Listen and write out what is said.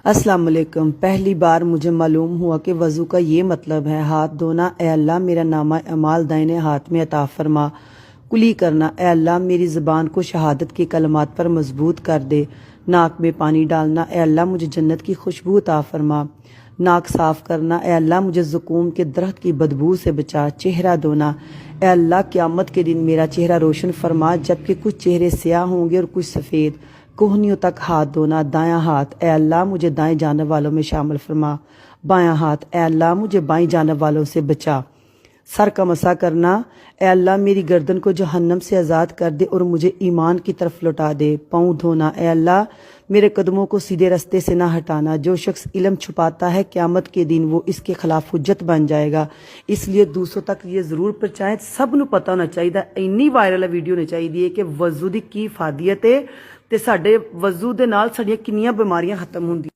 अस्सलाम वालेकुम। पहली बार मुझे मालूम हुआ कि वज़ू का ये मतलब है हाथ धोना। ए अल्लाह मेरा नामा अमाल दाहिने हाथ में अता फरमा। कुली करना। ए अल्लाह मेरी ज़बान को शहादत के कलमात पर मजबूत कर दे। नाक में पानी डालना। ए अल्लाह मुझे जन्नत की खुशबू अता फरमा। नाक साफ करना। ए अल्लाह मुझे ज़ुकूम के दरख्त की बदबू से बचा। चेहरा धोना। ए अल्लाह क़यामत के दिन मेरा चेहरा रोशन फरमा, जबकि कुछ चेहरे स्याह होंगे और कुछ सफ़ेद। कोहनियों तक हाथ धोना। दायां हाथ। ए अल्लाह मुझे दाएं जानब वालों में शामिल फरमा। बायां हाथ। ए अल्लाह मुझे बाईं जानब वालों से बचा। सर का मसा करना। ए अल्लाह मेरी गर्दन को जहन्नम से आज़ाद कर दे और मुझे ईमान की तरफ लौटा दे। पाँव धोना। ए अल्लाह मेरे कदमों को सीधे रास्ते से ना हटाना। जो शख्स इल्म छुपाता है क़यामत के दिन वो इसके खिलाफ हुज्जत बन जाएगा, इसलिए दूसरों तक ये ज़रूर पहुँचाएं। सब नूं पता होना चाहिए। इन्नी वायरल वीडियो होनी चाहिए कि वज़ू दी की फादियत है ते साडे वज़ू दे नाल साडीआं किन्नियां बीमारियां खत्म होंदी।